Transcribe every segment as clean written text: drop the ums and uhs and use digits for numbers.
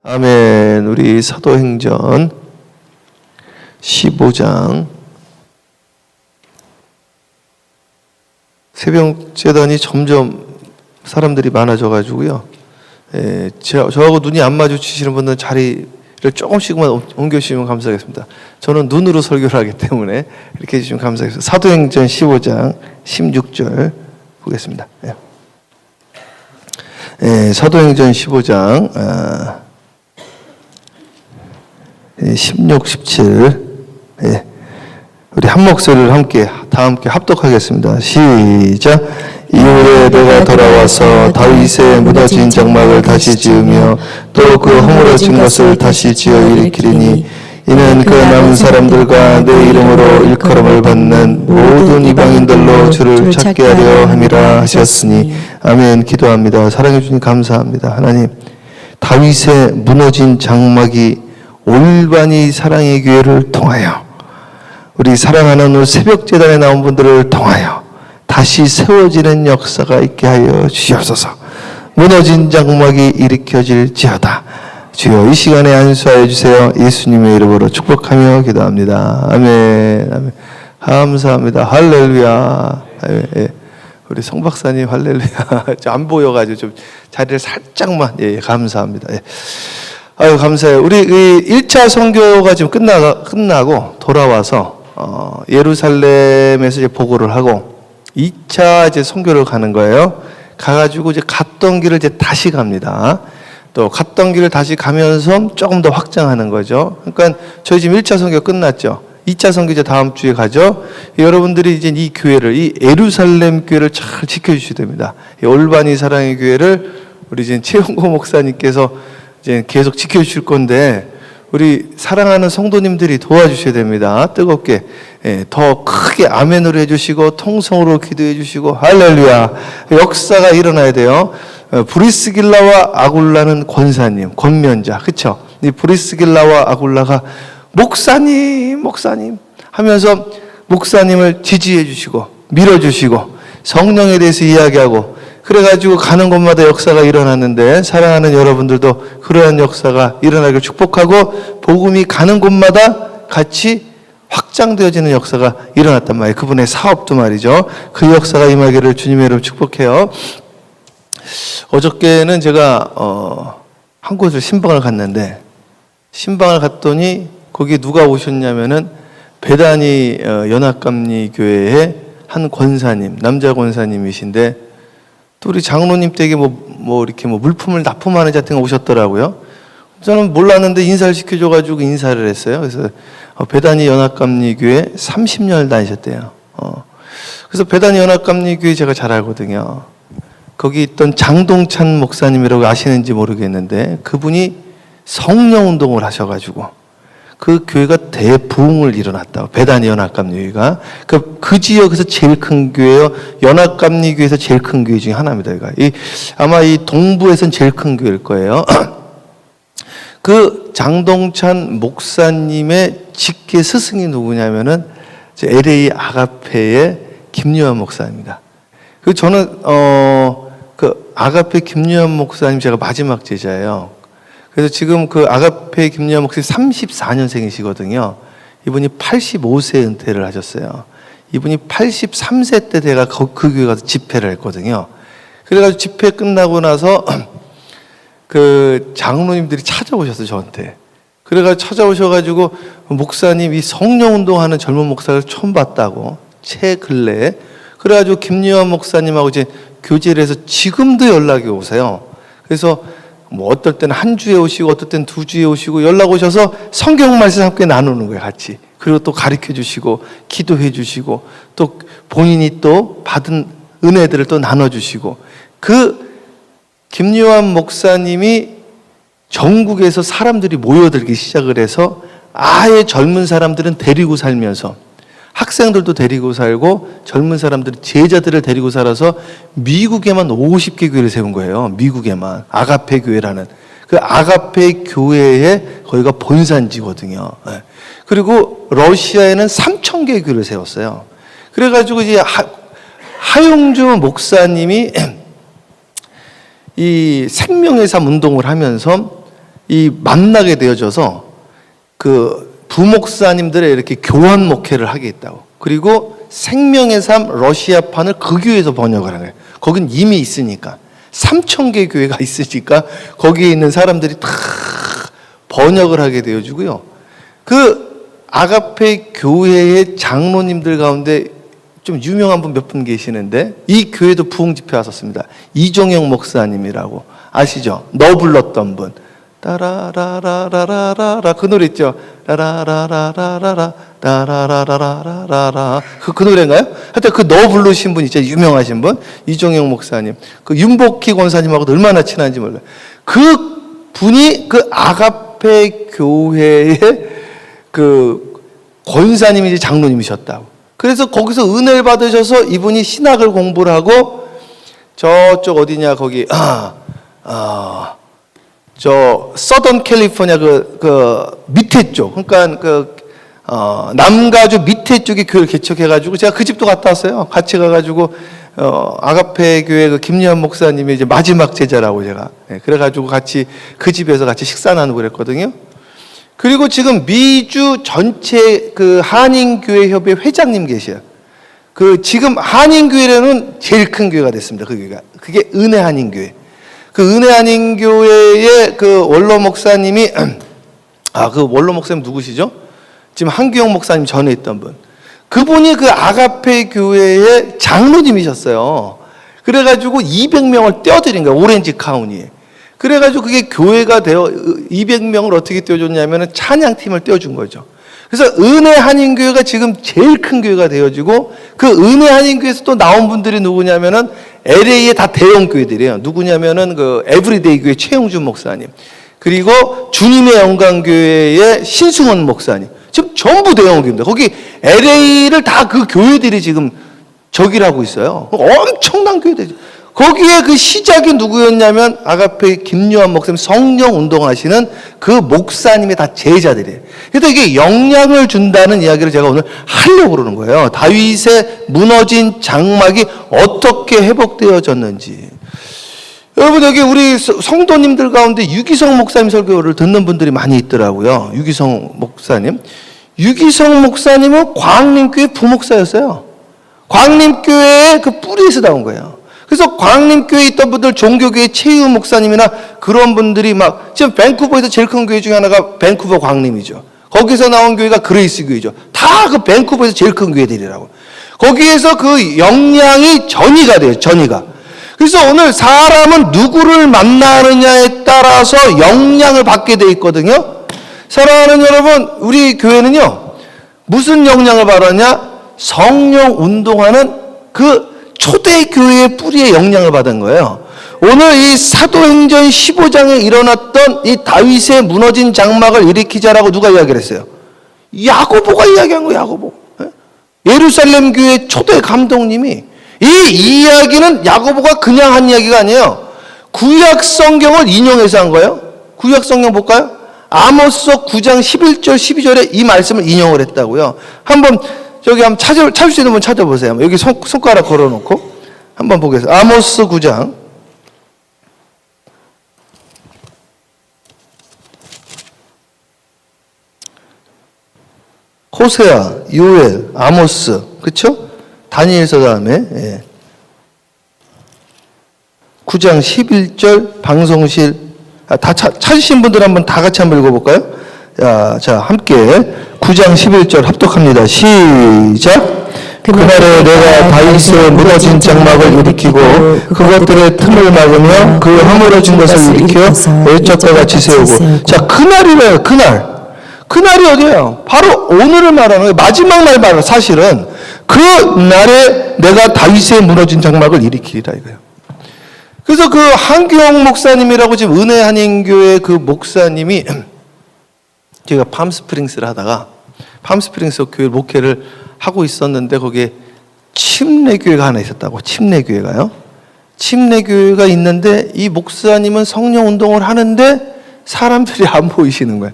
아멘. 우리 사도행전 15장 새벽제단이 점점 사람들이 많아져 가지고요. 저하고 눈이 안 마주치시는 분들은 자리를 조금씩만 옮겨주시면 감사하겠습니다. 저는 눈으로 설교를 하기 때문에 이렇게 해주시면 감사하겠습니다. 사도행전 15장 16절 보겠습니다. 사도행전 15장 16, 17 우리 한 목소리를 다 함께 합독하겠습니다. 시작. 이후에 내가 돌아와서 다윗의 무너진 장막을 다시 지으며 또 그 허물어진 것을 다시 지어 일으키리니 이는 그 남은 사람들과 내 이름으로 일컬음을 받는 모든 이방인들로 주를 찾게 하려 함이라 하셨으니 아멘. 기도합니다. 사랑해 주님 감사합니다. 하나님, 다윗의 무너진 장막이 올바니 사랑의 교회를 통하여 우리 사랑하는 오늘 새벽제단에 나온 분들을 통하여 다시 세워지는 역사가 있게 하여 주시옵소서. 무너진 장막이 일으켜질지어다. 주여 이 시간에 안수하여 주세요. 예수님의 이름으로 축복하며 기도합니다. 아멘. 아멘. 감사합니다. 할렐루야. 우리 성 박사님 할렐루야. 안 보여가지고 좀 자리를 살짝만. 감사합니다. 아유, 감사해요. 우리 1차 선교가 지금 끝나고 돌아와서 예루살렘에서 이제 보고를 하고 2차 이제 선교를 가는 거예요. 가가지고 이제 갔던 길을 이제 다시 갑니다. 또 갔던 길을 다시 가면서 조금 더 확장하는 거죠. 그러니까 저희 지금 1차 선교 끝났죠. 2차 선교 이제 다음 주에 가죠. 여러분들이 이제 이 교회를, 이 예루살렘 교회를 잘 지켜주셔야 됩니다. 이 올바니 사랑의 교회를 우리 이제 최영고 목사님께서 이제 계속 지켜주실 건데 우리 사랑하는 성도님들이 도와주셔야 됩니다. 뜨겁게 더 크게 아멘으로 해주시고 통성으로 기도해 주시고 할렐루야. 역사가 일어나야 돼요. 브리스길라와 아굴라는 권사님, 권면자, 그렇죠? 이 브리스길라와 아굴라가 목사님 하면서 목사님을 지지해 주시고 밀어주시고 성령에 대해서 이야기하고 그래가지고 가는 곳마다 역사가 일어났는데 사랑하는 여러분들도 그러한 역사가 일어나길 축복하고 복음이 가는 곳마다 같이 확장되어지는 역사가 일어났단 말이에요. 그분의 사업도 말이죠. 그 역사가 임하기를 주님의 이름으로 축복해요. 어저께는 제가 한 곳을 신방을 갔는데 신방을 갔더니 거기 누가 오셨냐면은 베다니 연합감리 교회의 한 권사님, 남자 권사님이신데 또 우리 장로님 댁에 이렇게 물품을 납품하는 자 같은 거 오셨더라고요. 저는 몰랐는데 인사를 시켜줘가지고 인사를 했어요. 그래서 베다니 연합감리교회 30년을 다니셨대요. 그래서 베다니 연합감리교회 제가 잘 알거든요. 거기 있던 장동찬 목사님이라고 아시는지 모르겠는데 그분이 성령운동을 하셔가지고 그 교회가 대부흥을 일어났다고. 베다니 연합감리교회가 그 지역에서 제일 큰 교회예요. 연합감리교회에서 제일 큰 교회 중에 하나입니다. 아마 이 동부에서는 제일 큰 교회일 거예요. 그 장동찬 목사님의 직계 스승이 누구냐면은 LA 아가페의 김요한 목사입니다. 저는 그 아가페 김요한 목사님 제가 마지막 제자예요. 그래서 지금 그 아가페 김요한 목사님 34년생이시거든요. 이분이 85세 은퇴를 하셨어요. 이분이 83세 때 제가 그 교회 가서 집회를 했거든요. 그래가지고 집회 끝나고 나서 그 장로님들이 찾아오셨어요, 저한테. 그래가지고 찾아오셔가지고 목사님 이 성령운동하는 젊은 목사를 처음 봤다고, 최근래에. 그래가지고 김요한 목사님하고 이제 교제를 해서 지금도 연락이 오세요. 그래서 어떨 때는 한 주에 오시고 어떨 때는 2주에 오시고 연락 오셔서 성경 말씀 함께 나누는 거예요, 같이. 그리고 또 가르쳐 주시고 기도해 주시고 또 본인이 또 받은 은혜들을 또 나눠 주시고 그 김요한 목사님이 전국에서 사람들이 모여들기 시작을 해서 아예 젊은 사람들은 데리고 살면서 학생들도 데리고 살고 젊은 사람들이 제자들을 데리고 살아서 미국에만 50개 교회를 세운 거예요. 미국에만. 아가페 교회라는. 그 아가페 교회에 거기가 본산지거든요. 그리고 러시아에는 3,000개 교회를 세웠어요. 그래가지고 이제 하용주 목사님이 이 생명의 삶 운동을 하면서 이 만나게 되어져서 그 부목사님들의 이렇게 교환 목회를 하겠다고. 그리고 생명의 삶 러시아판을 그 교회에서 번역을 하는 거예요. 거긴 이미 있으니까 3,000개 교회가 있으니까 거기에 있는 사람들이 다 번역을 하게 되어지고요. 그 아가페 교회의 장로님들 가운데 좀 유명한 분 몇 분 계시는데 이 교회도 부흥 집회 왔었습니다. 이종영 목사님이라고 아시죠? 너 불렀던 분. 따라라라라라라 그 노래 있죠? 라라라라라라 라라라라라라 그 노래인가요? 하여튼 그 너 부르신 분 있죠? 유명하신 분 이종영 목사님. 그 윤복희 권사님하고도 얼마나 친한지 몰라요. 그 분이 그 아가페 교회의 그 권사님이 장로님이셨다고. 그래서 거기서 은혜를 받으셔서 이분이 신학을 공부를 하고 저쪽 어디냐 거기 저 서던 캘리포니아 그 밑에 쪽 그러니까 남가주 밑에 쪽에 교회를 개척해가지고 제가 그 집도 갔다 왔어요. 같이 가가지고 아가페 교회 그 김여한 목사님이 이제 마지막 제자라고 제가 그래가지고 같이 그 집에서 같이 식사 나누고 그랬거든요. 그리고 지금 미주 전체 그 한인교회 협회 회장님 계셔요. 그 지금 한인교회는 제일 큰 교회가 됐습니다. 그 교회가 그게 은혜 한인교회. 그 은혜 한인교회의 그 원로 목사님이 그 원로 목사님 누구시죠? 지금 한규영 목사님 전에 있던 분. 그분이 그 아가페 교회의 장로님이셨어요. 그래가지고 200명을 떼어드린 거예요. 오렌지 카운티에. 그래가지고 그게 교회가 되어 200명을 어떻게 떼어줬냐면은 찬양팀을 떼어준 거죠. 그래서 은혜 한인교회가 지금 제일 큰 교회가 되어지고 그 은혜 한인교회에서 또 나온 분들이 누구냐면은 LA의 다 대형 교회들이에요. 누구냐면은 그 에브리데이 교회 최영준 목사님. 그리고 주님의 영광교회의 신승원 목사님. 지금 전부 대형 교회입니다. 거기 LA를 다 그 교회들이 지금 저기를 하고 있어요. 엄청난 교회들이. 거기에 그 시작이 누구였냐면 아가페 김요한 목사님 성령 운동하시는 그 목사님의 다 제자들이에요. 그래서 이게 영향을 준다는 이야기를 제가 오늘 하려고 그러는 거예요. 다윗의 무너진 장막이 어떻게 회복되어졌는지. 여러분 여기 우리 성도님들 가운데 유기성 목사님 설교를 듣는 분들이 많이 있더라고요. 유기성 목사님. 유기성 목사님은 광림교회 부목사였어요. 광림교회의 그 뿌리에서 나온 거예요. 그래서 광림교회에 있던 분들 종교교회 최유 목사님이나 그런 분들이 막 지금 밴쿠버에서 제일 큰 교회 중에 하나가 밴쿠버 광림이죠. 거기서 나온 교회가 그레이스 교회죠. 다 그 밴쿠버에서 제일 큰 교회들이라고. 거기에서 그 영향이 전이가 돼요. 전이가. 그래서 오늘 사람은 누구를 만나느냐에 따라서 영향을 받게 돼 있거든요. 사랑하는 여러분, 우리 교회는요 무슨 영향을 받았냐? 성령 운동하는 그 초대교회의 뿌리에 영향을 받은 거예요. 오늘 이 사도행전 15장에 일어났던 이 다윗의 무너진 장막을 일으키자라고 누가 이야기를 했어요? 야고보가 이야기한 거예요. 야고보. 예루살렘 교회 초대 감독님이. 이 이야기는 야고보가 그냥 한 이야기가 아니에요. 구약 성경을 인용해서 한 거예요. 구약 성경 볼까요? 아모스 9장 11절 12절에 이 말씀을 인용을 했다고요. 한번 저기 한번 찾을 수 있는 분 찾아보세요. 여기 손가락 걸어놓고 한번 보겠습니다. 아모스 9장. 호세아, 요엘, 아모스, 그렇죠? 다니엘서 다음에 9장 11절 방송실 다 찾으신 분들 한번 다 같이 한번 읽어볼까요? 자 함께 9장 11절 합독합니다. 시작. 그날에 내가 다윗의 무너진 장막을 일으키고 그것들의 틈을 막으며 그 허물어진 것을 일으켜 열적과 같이 세우고. 자, 그날이래요. 그날이 어디예요? 바로 오늘을 말하는 거예요. 마지막 날 말하는 사실은 그 날에 내가 다윗의 무너진 장막을 일으키리라 이거예요. 그래서 그 한규영 목사님이라고 지금 은혜 한인교회 그 목사님이 제가 팜스프링스를 하다가 팜스프링스 교회 목회를 하고 있었는데 거기에 침례교회가 하나 있었다고. 침례교회가요. 침례교회가 있는데 이 목사님은 성령운동을 하는데 사람들이 안 보이시는 거예요.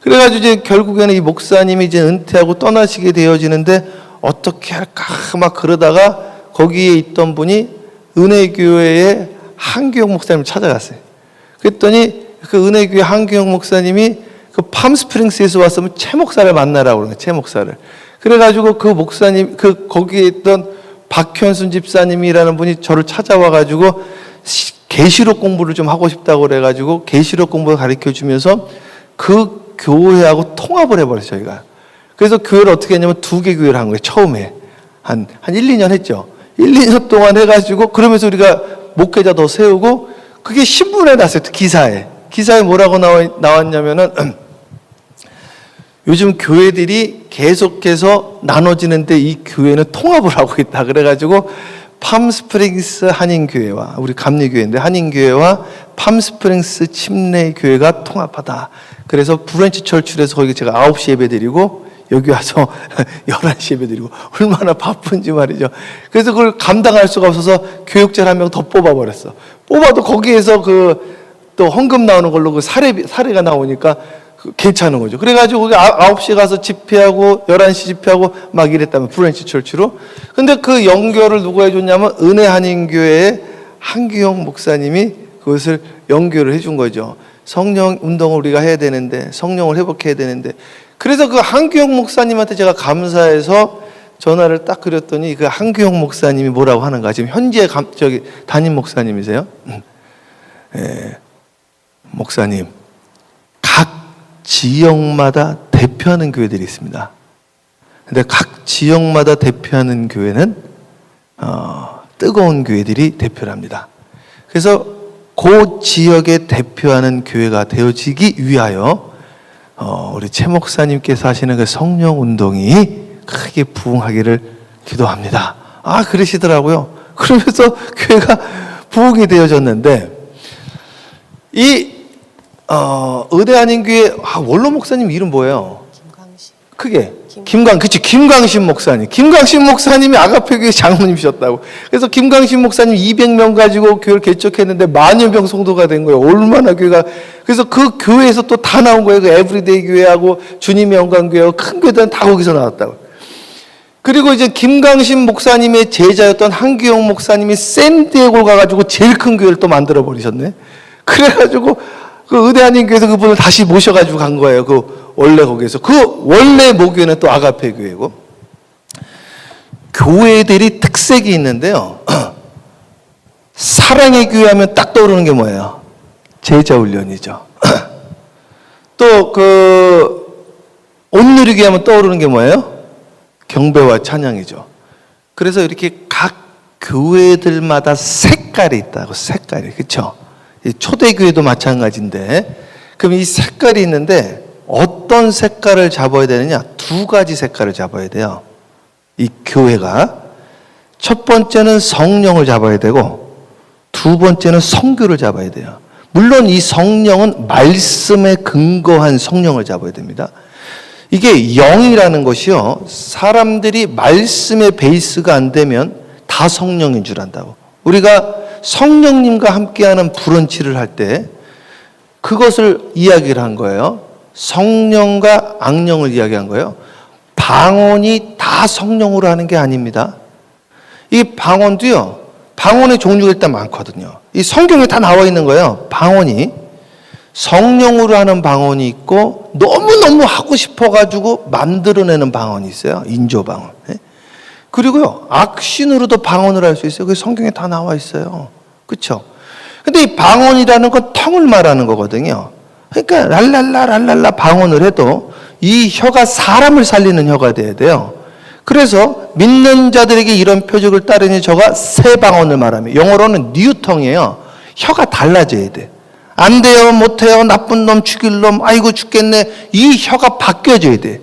그래가지고 이제 결국에는 이 목사님이 이제 은퇴하고 떠나시게 되어지는데 어떻게 할까 막 그러다가 거기에 있던 분이 은혜교회의 한규영 목사님을 찾아갔어요. 그랬더니 그 은혜교회 한규영 목사님이 그 팜스프링스에서 왔으면 최 목사를 만나라고 그러는 거예요. 최 목사를. 그래가지고 그 목사님, 거기에 있던 박현순 집사님이라는 분이 저를 찾아와가지고 계시록 공부를 좀 하고 싶다고 그래가지고 계시록 공부를 가르쳐 주면서 그 교회하고 통합을 해버렸어요, 저희가. 그래서 교회를 어떻게 했냐면 2개 교회를 한 거예요, 처음에. 한 1, 2년 했죠. 1, 2년 동안 해가지고 그러면서 우리가 목회자 더 세우고 그게 신문에 났어요, 기사에. 기사에 뭐라고 나왔냐면은 요즘 교회들이 계속해서 나눠지는데 이 교회는 통합을 하고 있다. 그래가지고 팜스프링스 한인교회와 우리 감리교회인데 한인교회와 팜스프링스 침례교회가 통합하다. 그래서 브런치 철출해서 거기 제가 9시 예배 드리고 여기 와서 11시 예배 드리고 얼마나 바쁜지 말이죠. 그래서 그걸 감당할 수가 없어서 교육자를 한 명 더 뽑아버렸어. 뽑아도 거기에서 또 헌금 나오는 걸로 그 사례가 나오니까 괜찮은 거죠. 그래가지고 거기 9시에 가서 집회하고 11시 집회하고 막 이랬다면 브런치 철치로. 근데 그 연결을 누가 해줬냐면 은혜 한인교회의 한규영 목사님이 그것을 연결을 해준 거죠. 성령 운동을 우리가 해야 되는데 성령을 회복해야 되는데 그래서 그 한규영 목사님한테 제가 감사해서 전화를 딱 드렸더니 그 한규영 목사님이 뭐라고 하는가. 지금 현재 담임 목사님이세요. 목사님, 각 지역마다 대표하는 교회들이 있습니다. 근데 각 지역마다 대표하는 교회는 뜨거운 교회들이 대표를 합니다. 그래서 그 지역에 대표하는 교회가 되어지기 위하여 우리 최 목사님께서 하시는 그 성령 운동이 크게 부흥하기를 기도합니다. 그러시더라고요. 그러면서 교회가 부흥이 되어졌는데 의대 한인교회 원로 목사님 이름 뭐예요? 김광신 목사님. 김광신 목사님이 아가페교회 장로님이셨다고. 그래서 김광신 목사님 200명 가지고 교회를 개척했는데 10,000명 성도가 된 거예요. 얼마나 교회가. 그래서 그 교회에서 또 다 나온 거예요. 그 에브리데이 교회하고 주님의 영광교회하고 큰 교회들은 다 거기서 나왔다고. 그리고 이제 김광신 목사님의 제자였던 한규영 목사님이 샌디에고 가가지고 제일 큰 교회를 또 만들어 버리셨네. 그래가지고 그 의대 한인교회에서 그분을 다시 모셔가지고 간 거예요. 원래 거기에서. 원래 모교회는 또 아가페 교회고. 교회들이 특색이 있는데요. 사랑의 교회 하면 딱 떠오르는 게 뭐예요? 제자 훈련이죠. 또 온누리교회 하면 떠오르는 게 뭐예요? 경배와 찬양이죠. 그래서 이렇게 각 교회들마다 색깔이 있다고, 색깔이. 그렇죠? 초대교회도 마찬가지인데, 그럼 이 색깔이 있는데 어떤 색깔을 잡아야 되느냐? 2가지 색깔을 잡아야 돼요. 이 교회가. 첫 번째는 성령을 잡아야 되고, 2번째는 성교를 잡아야 돼요. 물론 이 성령은 말씀에 근거한 성령을 잡아야 됩니다. 이게 영이라는 것이요, 사람들이 말씀의 베이스가 안 되면 다 성령인 줄 안다고. 우리가 성령님과 함께하는 브런치를 할 때 그것을 이야기를 한 거예요. 성령과 악령을 이야기한 거예요. 방언이 다 성령으로 하는 게 아닙니다. 이 방언도요, 방언의 종류가 일단 많거든요. 이 성경에 다 나와 있는 거예요. 방언이 성령으로 하는 방언이 있고 너무너무 하고 싶어가지고 만들어내는 방언이 있어요. 인조방언. 그리고요, 악신으로도 방언을 할 수 있어요. 그게 성경에 다 나와 있어요. 그렇죠? 근데 이 방언이라는 건 tongue을 말하는 거거든요. 그러니까 랄랄라 방언을 해도 이 혀가 사람을 살리는 혀가 돼야 돼요. 그래서 믿는 자들에게 이런 표적을 따르니 저가 새 방언을 말하며, 영어로는 뉴텅이에요. 혀가 달라져야 돼. 안 돼요, 못해요, 나쁜 놈, 죽일 놈, 아이고 죽겠네. 이 혀가 바뀌어져야 돼.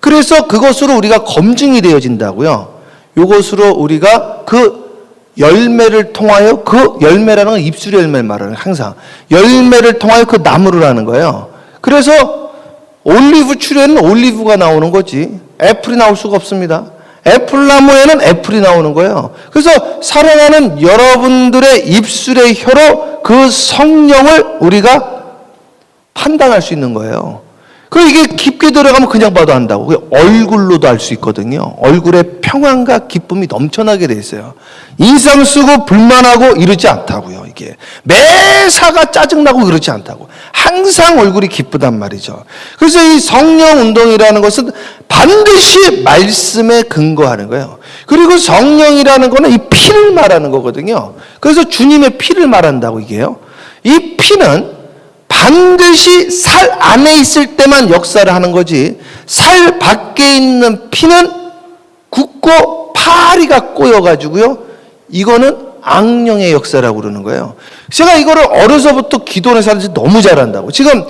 그래서 그것으로 우리가 검증이 되어진다고요. 이것으로 우리가 그 열매를 통하여, 그 열매라는 건 입술의 열매를 말하는 거예요. 항상 열매를 통하여 그 나무를 하는 거예요. 그래서 올리브 추리에는 올리브가 나오는 거지 애플이 나올 수가 없습니다. 애플나무에는 애플이 나오는 거예요. 그래서 살아나는 여러분들의 입술의 혀로 그 성령을 우리가 판단할 수 있는 거예요. 그 이게 깊게 들어가면 그냥 봐도 안다고. 얼굴로도 알 수 있거든요. 얼굴의 평안과 기쁨이 넘쳐나게 돼 있어요. 인상 쓰고 불만하고 이러지 않다고요. 이게 매사가 짜증나고 그러지 않다고. 항상 얼굴이 기쁘단 말이죠. 그래서 이 성령 운동이라는 것은 반드시 말씀에 근거하는 거예요. 그리고 성령이라는 거는 이 피를 말하는 거거든요. 그래서 주님의 피를 말한다고 이게요. 이 피는 반드시 살 안에 있을 때만 역사를 하는 거지, 살 밖에 있는 피는 굳고 파리가 꼬여가지고요, 이거는 악령의 역사라고 그러는 거예요. 제가 이거를 어려서부터 기도원에 살면서 너무 잘한다고. 지금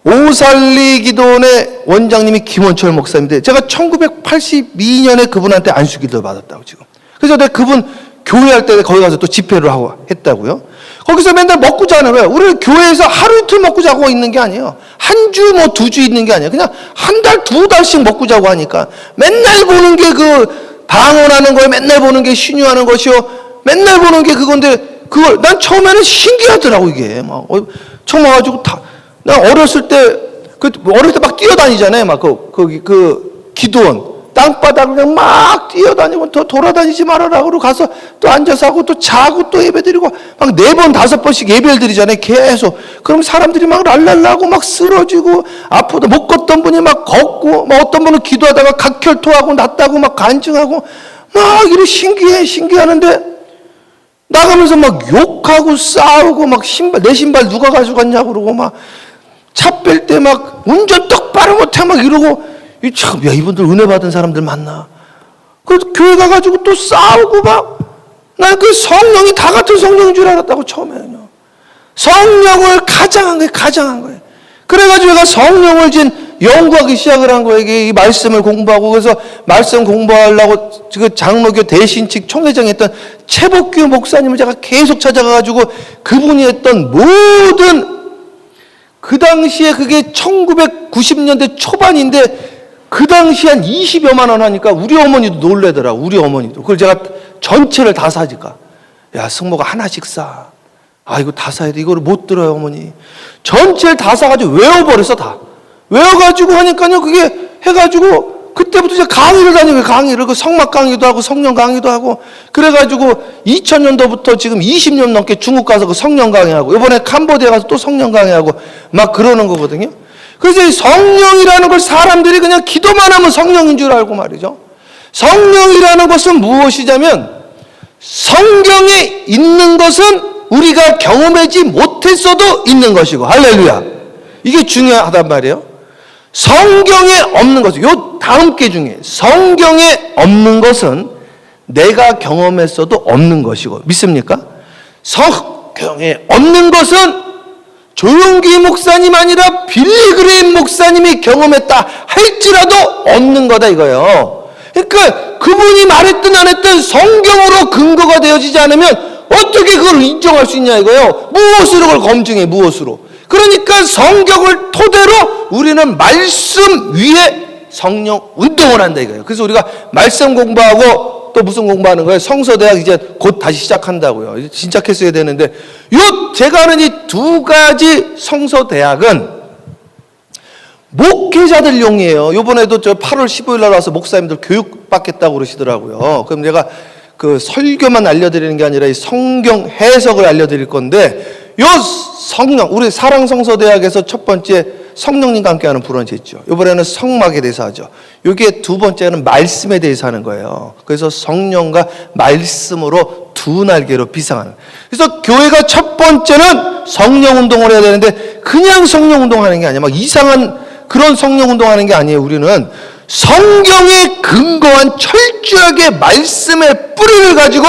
오살리 기도원의 원장님이 김원철 목사님인데, 제가 1982년에 그분한테 안수기도를 받았다고 지금. 그래서 내가 그분 교회할 때 거기 가서 또 집회를 하고 했다고요. 거기서 맨날 먹고 자는 거예요. 우리 교회에서 하루 이틀 먹고 자고 있는 게 아니에요. 한 주 뭐 2주 있는 게 아니에요. 그냥 한 달, 2달씩 먹고 자고 하니까 맨날 보는 게 그 방언하는 거예요. 맨날 보는 게 신유하는 것이요. 맨날 보는 게 그건데, 그걸 난 처음에는 신기하더라고 이게. 막 처음 와가지고 나 어렸을 때 막 뛰어다니잖아요. 막 그 기도원 땅바닥을 그냥 막 뛰어다니고, 더 돌아다니지 말아라 그러고 가서 또 앉아서 하고 또 자고 또 예배드리고 막 4번 5번씩 예배를 드리잖아요. 계속. 그럼 사람들이 막 랄랄라고 막 쓰러지고 아프다 못 걷던 분이 막 걷고, 막 어떤 분은 기도하다가 각혈토하고 낫다고 막 간증하고 막 이래 신기하는데, 나가면서 막 욕하고 싸우고 막 내 신발 누가 가져갔냐고 그러고 막 차 뺄 때 막 운전 똑바로 못해 막 이러고, 참, 야, 이분들 은혜 받은 사람들 많나? 그 교회 가가지고 또 싸우고 막, 난 그 성령이 다 같은 성령인 줄 알았다고, 처음에는요. 성령을 가장한 거예요. 그래가지고 내가 성령을 연구하기 시작을 한 거예요. 이 말씀을 공부하고, 그래서 말씀 공부하려고 그 장로교 대신칙 총회장에 했던 최복규 목사님을 제가 계속 찾아가가지고 그분이 했던 모든, 그 당시에 그게 1990년대 초반인데, 그 당시 한 20여만 원 하니까 우리 어머니도 놀래더라고. 우리 어머니도. 그걸 제가 전체를 다 사니까, 야, 승모가 하나씩 사. 아, 이거 다 사야 돼. 이거를 못 들어요, 어머니. 전체를 다 사가지고 외워버렸어, 다. 외워가지고 하니까요, 그게 해가지고, 그때부터 이제 강의를 다니고, 강의를, 그 성막 강의도 하고, 성령 강의도 하고, 그래가지고 2000년도부터 지금 20년 넘게 중국 가서 그 성령 강의하고, 이번에 캄보디아 가서 또 성령 강의하고, 막 그러는 거거든요. 그래서 이 성령이라는 걸 사람들이 그냥 기도만 하면 성령인 줄 알고 말이죠. 성령이라는 것은 무엇이냐면, 성경에 있는 것은 우리가 경험하지 못했어도 있는 것이고, 할렐루야. 이게 중요하단 말이에요. 성경에 없는 것은, 요 다음 게 중요해요. 성경에 없는 것은 내가 경험했어도 없는 것이고, 믿습니까? 성경에 없는 것은 조용기 목사님 아니라 빌리 그레임 목사님이 경험했다 할지라도 없는 거다 이거예요. 그러니까 그분이 말했든 안 했든 성경으로 근거가 되어지지 않으면 어떻게 그걸 인정할 수 있냐 이거예요. 무엇으로 그걸 검증해, 무엇으로. 그러니까 성경을 토대로 우리는 말씀 위에 성령 운동을 한다 이거예요. 그래서 우리가 말씀 공부하고 또 무슨 공부하는 거예요? 성서대학 이제 곧 다시 시작한다고요. 이제 진작했어야 되는데, 제가 하는 이 2가지 성서대학은 목회자들용이에요. 요번에도 저 8월 15일 날 와서 목사님들 교육 받겠다고 그러시더라고요. 그럼 내가 그 설교만 알려드리는 게 아니라 이 성경 해석을 알려드릴 건데, 성령, 우리 사랑성서대학에서 첫 번째 성령님과 함께하는 브런치 있죠. 이번에는 성막에 대해서 하죠. 이게 2번째는 말씀에 대해서 하는 거예요. 그래서 성령과 말씀으로 2날개로 비상하는. 그래서 교회가 첫 번째는 성령 운동을 해야 되는데, 그냥 성령 운동하는 게 아니야. 막 이상한 그런 성령 운동하는 게 아니에요. 우리는 성경에 근거한 철저하게 말씀의 뿌리를 가지고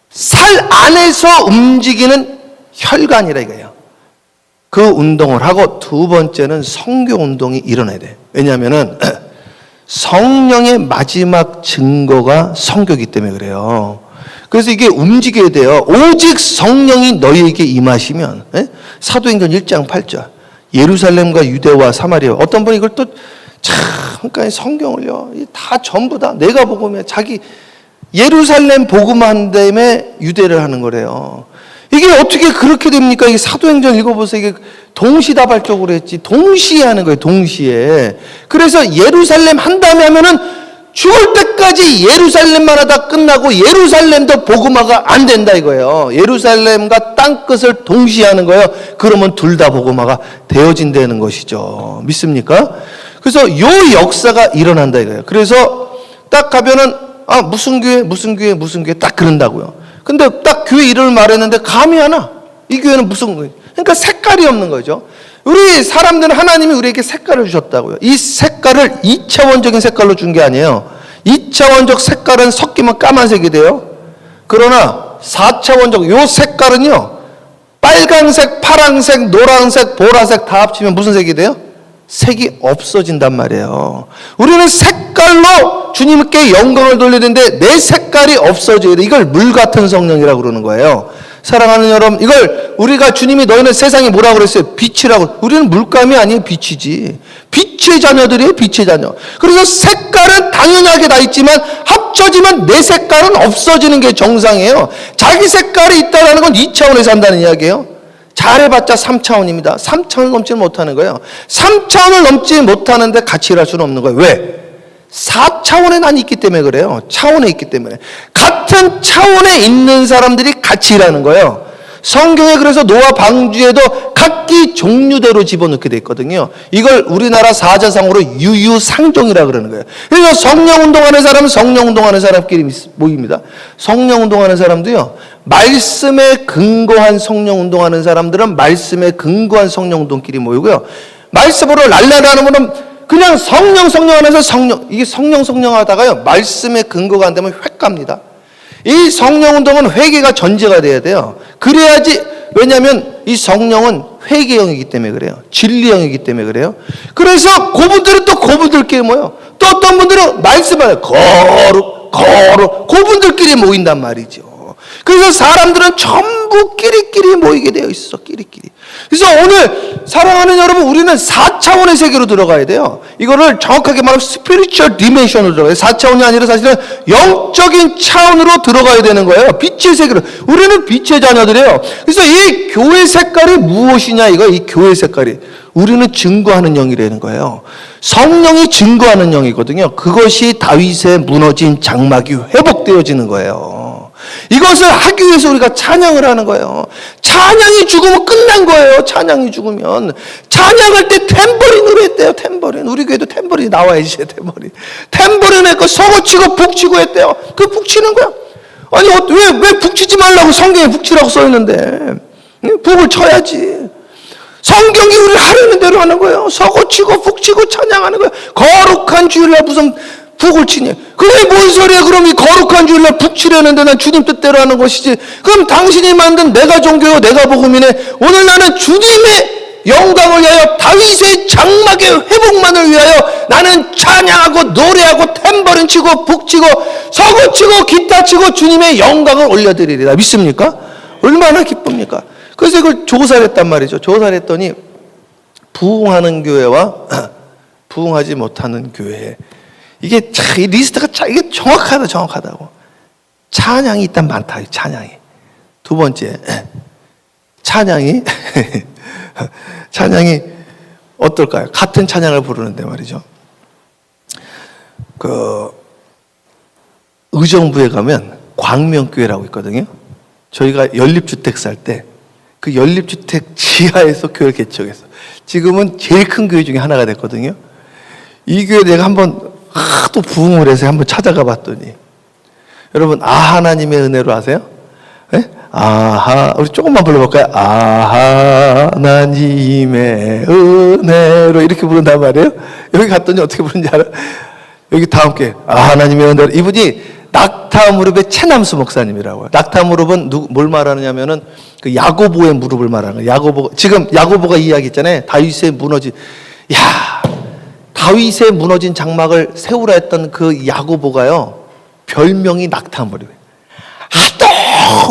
살 안에서 움직이는 혈관이라 이거예요. 그 운동을 하고, 2번째는 성교 운동이 일어나야 돼. 왜냐하면은 성령의 마지막 증거가 성교이기 때문에 그래요. 그래서 이게 움직여야 돼요. 오직 성령이 너희에게 임하시면, 사도행전 1장 8절, 예루살렘과 유대와 사마리아. 어떤 분이 이걸 또 잠깐 성경을요, 다 전부 다 내가 복음이야. 자기 예루살렘 복음한 다음에 유대를 하는 거래요. 이게 어떻게 그렇게 됩니까? 이게 사도행전 읽어보세요. 이게 동시다발적으로 했지. 동시에 하는 거예요. 동시에. 그래서 예루살렘 한 다음에 하면은 죽을 때까지 예루살렘만 하다 끝나고 예루살렘도 복음화가 안 된다 이거예요. 예루살렘과 땅끝을 동시에 하는 거예요. 그러면 둘 다 복음화가 되어진다는 것이죠. 믿습니까? 그래서 요 역사가 일어난다 이거예요. 그래서 딱 가면은 무슨 교회 딱 그런다고요. 근데 딱 교회 이름을 말했는데 감이 안 와. 이 교회는 무슨 교회? 그러니까 색깔이 없는 거죠. 우리 사람들은 하나님이 우리에게 색깔을 주셨다고요. 이 색깔을 2차원적인 색깔로 준 게 아니에요. 2차원적 색깔은 섞이면 까만색이 돼요. 그러나 4차원적 요 색깔은요, 빨간색, 파란색, 노란색, 보라색 다 합치면 무슨 색이 돼요? 색이 없어진단 말이에요. 우리는 색깔로 주님께 영광을 돌리는데 내 색깔이 없어져야 돼. 이걸 물 같은 성령이라고 그러는 거예요. 사랑하는 여러분, 이걸 우리가 주님이 너희는 세상이 뭐라고 그랬어요? 빛이라고. 우리는 물감이 아니에요. 빛이지. 빛의 자녀들이에요. 빛의 자녀. 그래서 색깔은 당연하게 다 있지만 합쳐지면 내 색깔은 없어지는 게 정상이에요. 자기 색깔이 있다는 건 2차원에서 한다는 이야기예요. 잘해봤자 3차원입니다. 3차원을 넘지 못하는 거예요. 3차원을 넘지 못하는데 같이 일할 수는 없는 거예요. 왜? 4차원에 난 있기 때문에 그래요. 차원에 있기 때문에. 같은 차원에 있는 사람들이 같이 일하는 거예요. 성경에 그래서 노아 방주에도 각기 종류대로 집어넣게 돼 있거든요. 이걸 우리나라 사자성어로 유유상종이라 그러는 거예요. 그래서 성령 운동하는 사람은 성령 운동하는 사람끼리 모입니다. 성령 운동하는 사람도요, 말씀에 근거한 성령 운동하는 사람들은 말씀에 근거한 성령 운동끼리 모이고요. 말씀으로 랄라라는 분은 그냥 성령 하면서 이게 성령 하다가요, 말씀에 근거가 안 되면 획 갑니다. 이 성령 운동은 회개가 전제가 돼야 돼요. 그래야지, 왜냐하면 이 성령은 회개형이기 때문에 그래요. 진리형이기 때문에 그래요. 그래서 그분들은 또 그분들끼리 모여요. 또 어떤 분들은 말씀을 거룩 그분들끼리 모인단 말이죠. 그래서 사람들은 전부 끼리끼리 모이게 되어 있어. 끼리끼리. 그래서 오늘 사랑하는 여러분, 우리는 4차원의 세계로 들어가야 돼요. 이거를 정확하게 말하면 spiritual dimension으로 들어가요. 4차원이 아니라 사실은 영적인 차원으로 들어가야 되는 거예요. 빛의 세계로. 우리는 빛의 자녀들이에요. 그래서 이 교회 색깔이 무엇이냐, 이거, 이 교회 색깔이. 우리는 증거하는 영이라는 거예요. 성령이 증거하는 영이거든요. 그것이 다윗의 무너진 장막이 회복되어지는 거예요. 이것을 하기 위해서 우리가 찬양을 하는 거예요. 찬양이 죽으면 끝난 거예요. 찬양이 죽으면. 찬양할 때 탬버린으로 했대요. 탬버린. 우리 교회도 탬버린이 나와야지. 탬버린 했고 서고치고 북치고 했대요. 그 북치는 거야. 아니 왜 북치지 말라고 성경에 북치라고 써있는데. 북을 쳐야지. 성경이 우리를 하려는 대로 하는 거예요. 서고치고 북치고 찬양하는 거예요. 거룩한 주일날 무슨 북을 치니? 그게 뭔 소리야? 그럼 이 거룩한 주일날 북 치려는데 난 주님 뜻대로 하는 것이지. 그럼 당신이 만든 내가 종교요, 내가 복음이네. 오늘 나는 주님의 영광을 위하여, 다윗의 장막의 회복만을 위하여 나는 찬양하고 노래하고 탬버린 치고 북 치고 서고 치고 기타 치고 주님의 영광을 올려드리리라. 믿습니까? 얼마나 기쁩니까? 그래서 이걸 조사를 했단 말이죠. 조사를 했더니 부흥하는 교회와 부흥하지 못하는 교회, 이게 이 리스트가 이게 정확하다고. 찬양이 일단 많다. 찬양이. 두 번째, 찬양이 어떨까요? 같은 찬양을 부르는데 말이죠. 그 의정부에 가면 광명교회라고 있거든요. 저희가 연립주택 살 때 그 연립주택 지하에서 교회를 개척했어. 지금은 제일 큰 교회 중에 하나가 됐거든요. 이 교회 내가 한번 또 부흥을 해서 한번 찾아가 봤더니, 여러분 하나님의 은혜로 아세요? 네? 우리 조금만 불러볼까요? 하나님의 은혜로 이렇게 부른단 말이에요. 여기 갔더니 어떻게 부르는지 알아? 여기 다 함께 하나님의 은혜로. 이분이 낙타무릎의 최남수 목사님이라고요. 낙타무릎은 뭘 말하느냐면은 그 야고보의 무릎을 말하는 거예요. 지금 야고보가 이야기했잖아요. 다윗의 무너진 장막을 세우라 했던 그 야고보가요, 별명이 낙타무릎이에요. 하도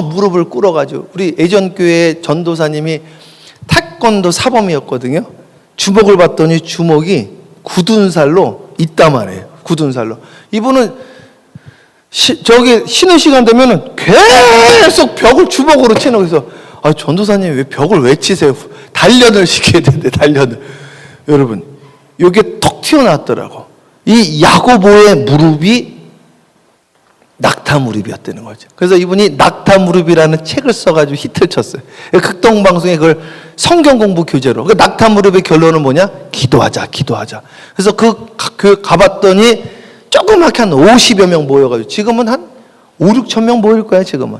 무릎을 꿇어가지고, 우리 예전교회 전도사님이 태권도 사범이었거든요. 주먹을 봤더니 주먹이 굳은 살로 있단 말이에요. 굳은 살로. 이분은 쉬는 시간 되면은 계속 벽을 주먹으로 치는. 그래서 전도사님 왜 벽을 왜 치세요? 단련을 시켜야 되는데, 단련을. 여러분, 이게 톡 튀어나왔더라고. 이 야고보의 무릎이 낙타 무릎이었다는 거죠. 그래서 이분이 낙타 무릎이라는 책을 써가지고 히트를 쳤어요. 극동방송에 그걸 성경 공부 교재로. 그 낙타 무릎의 결론은 뭐냐? 기도하자. 그래서 그 가봤더니 조그맣게 한 50여 명 모여가지고 지금은 한 5, 6천 명 모일 거야 지금은.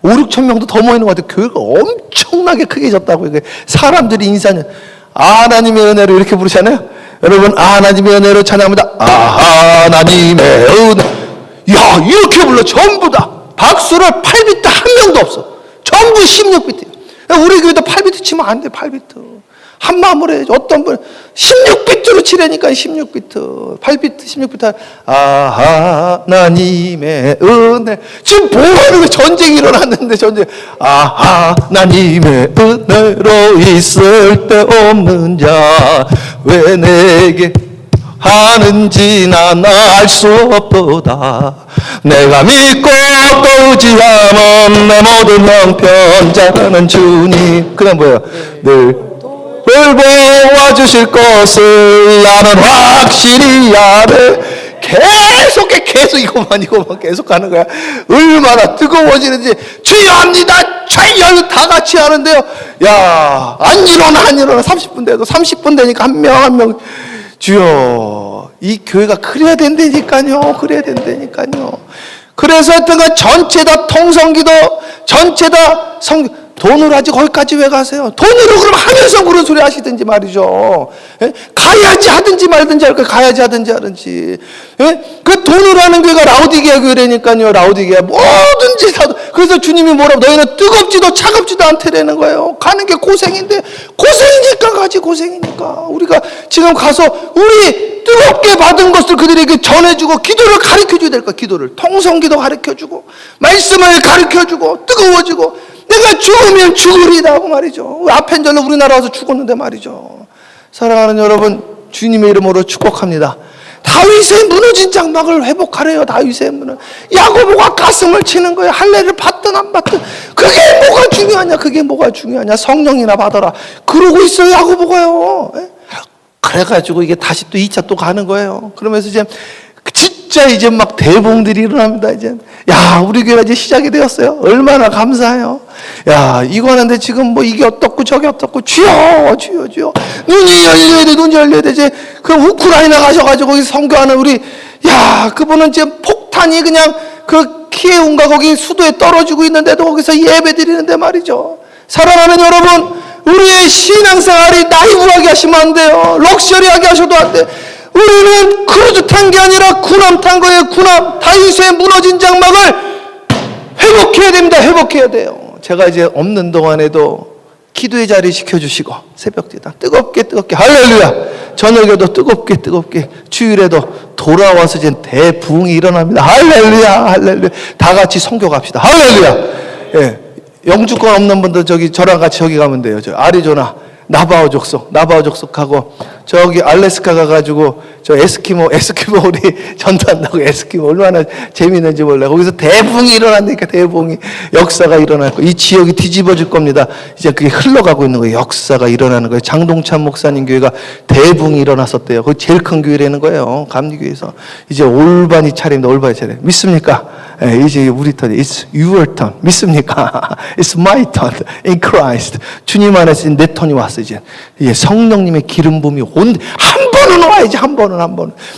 5, 6천 명도 더 모이는 것 같아요. 교회가 엄청나게 크게 졌다고. 사람들이 인사는 하나님의 은혜로 이렇게 부르잖아요. 여러분 하나님의 은혜로 찬양합니다. 하나님의 은혜. 야, 이렇게 불러. 전부 다 박수를 8비트 한 명도 없어. 전부 16비트야. 우리 교회도 8비트 치면 안 돼. 8비트 한 마음으로 해야지. 어떤 분 16비트로 치라니까. 16비트 8비트 16비트. 하나님의 은혜. 지금 뭐하는 거야? 전쟁이 일어났는데 전쟁. 하나님의 은혜로 있을 데 없는 자 왜 내게 하는지 난 알 수 없도다. 내가 믿고 또 의지하는 내 모든 형편자라는 주님. 그다음 뭐야? 늘 돌보아 주실 것을 나는 확실히 아네. 계속 이것만 계속 가는 거야. 얼마나 뜨거워지는지. 주여합니다. 주여 다 같이 하는데요. 야, 안 일어나 30분 돼도 30분 되니까 한 명 주여, 이 교회가 그래야 된다니까요. 그래서 하여튼간 전체 다 통성기도, 전체 다 돈으로 하지 거기까지 왜 가세요? 돈으로 그럼 하면서 그런 소리 하시든지 말이죠. 예? 가야지 하든지 말든지 할 거예요. 가야지 하든지. 예? 그 돈으로 하는 교회가 라오디게아 교회라니까요. 라오디게아 뭐든지 다. 그래서 주님이 뭐라고 너희는 뜨겁지도 차갑지도 않다라는 거예요. 가는 게 고생인데 고생이니까 가지. 고생이니까. 우리가 지금 가서 우리 뜨겁게 받은 것을 그들에게 전해주고 기도를 가르쳐줘야 될 거야. 기도를 통성기도 가르쳐주고 말씀을 가르쳐주고 뜨거워지고 내가 죽으면 죽으리다 고 말이죠. 아펜절로 우리나라 와서 죽었는데 말이죠. 사랑하는 여러분, 주님의 이름으로 축복합니다. 다윗의 무너진 장막을 회복하래요. 다윗의 무너. 야고보가 가슴을 치는 거예요. 할례를 받든 안 받든 그게 뭐가 중요하냐. 성령이나 받아라. 그러고 있어요. 야고보가요. 그래가지고 이게 다시 또 2차 또 가는 거예요. 그러면서 진짜 이제 막 대봉들이 일어납니다. 이제 야, 우리 교회가 이제 시작이 되었어요. 얼마나 감사해요. 야, 이거 하는데 지금 뭐 이게 어떻고 저게 어떻고. 주여 눈이 열려야 돼. 이제 그 우크라이나 가셔가지고 거기 선교하는 우리, 야, 그분은 지금 폭탄이 그냥 그 키예운가 거기 수도에 떨어지고 있는데도 거기서 예배 드리는데 말이죠. 사랑하는 여러분, 우리의 신앙생활이 나이브하게 하시면 안 돼요. 럭셔리하게 하셔도 안 돼. 우리는 크루즈 탄 게 아니라 군함 탄 거예요. 군함. 다윗의 무너진 장막을 회복해야 됩니다. 회복해야 돼요. 제가 이제 없는 동안에도 기도의 자리 시켜주시고 새벽기도 뜨겁게 할렐루야. 저녁에도 뜨겁게 주일에도 돌아와서 이제 대부흥이 일어납니다. 할렐루야. 다 같이 선교 갑시다. 할렐루야. 예. 영주권 없는 분들 저랑 같이 저기 가면 돼요. 저 아리조나 나바오 족속하고 저기 알래스카 가가지고 저 에스키모 우리 전도한다고. 에스키모 얼마나 재미있는지 몰라요. 거기서 대붕이 일어난다니까. 대붕이 역사가 일어날 거예요. 이 지역이 뒤집어질 겁니다. 이제 그게 흘러가고 있는 거예요. 역사가 일어나는 거예요. 장동찬 목사님 교회가 대붕이 일어났었대요. 그게 제일 큰 교회라는 거예요. 감리교회에서. 이제 올바니 차례입니다. 올바니 차례. 믿습니까? 이제 우리 턴. It's your turn. 믿습니까? It's my turn in Christ. 주님 안에서 내 턴이 왔어. 이제 성령님의 기름 부음이 한 번은 와야지. 한 번은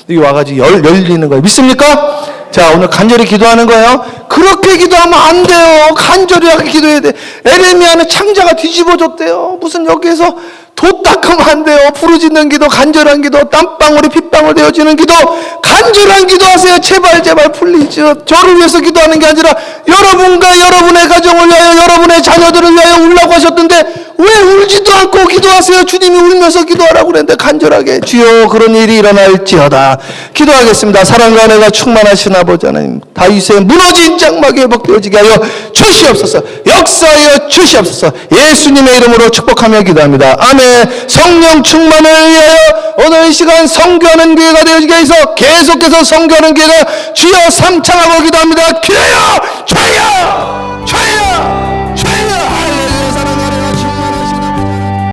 여기 와가지고 열리는 거예요. 믿습니까? 자, 오늘 간절히 기도하는 거예요. 그렇게 기도하면 안 돼요. 간절히 하게 기도해야 돼. 에레미야는 창자가 뒤집어졌대요. 무슨 여기에서 돛 닦으면 안 돼요. 부르짖는 기도, 간절한 기도, 땀방울이 핏방울 되어지는 기도, 간절한 기도하세요. 제발 플리즈. 저를 위해서 기도하는 게 아니라 여러분과 여러분의 가정을 위하여, 여러분의 자녀들을 위하여 울라고 하셨던데 왜 울지도 않고 기도하세요? 주님이 울면서 기도하라고 그랬는데 간절하게. 주여, 그런 일이 일어날지어다. 기도하겠습니다. 사랑과 은혜가 충만하신 아버지 하나님, 다윗의 무너진 장막이 회복되어지게 하여 주시옵소서. 역사하여 주시옵소서. 예수님의 이름으로 축복하며 기도합니다. 아멘. 성령 충만을 위하여 오늘 이 시간 선교하는 교회가 되어지게 해서 계속해서 선교하는 교회가 주여 삼창하고 기도합니다. 주여!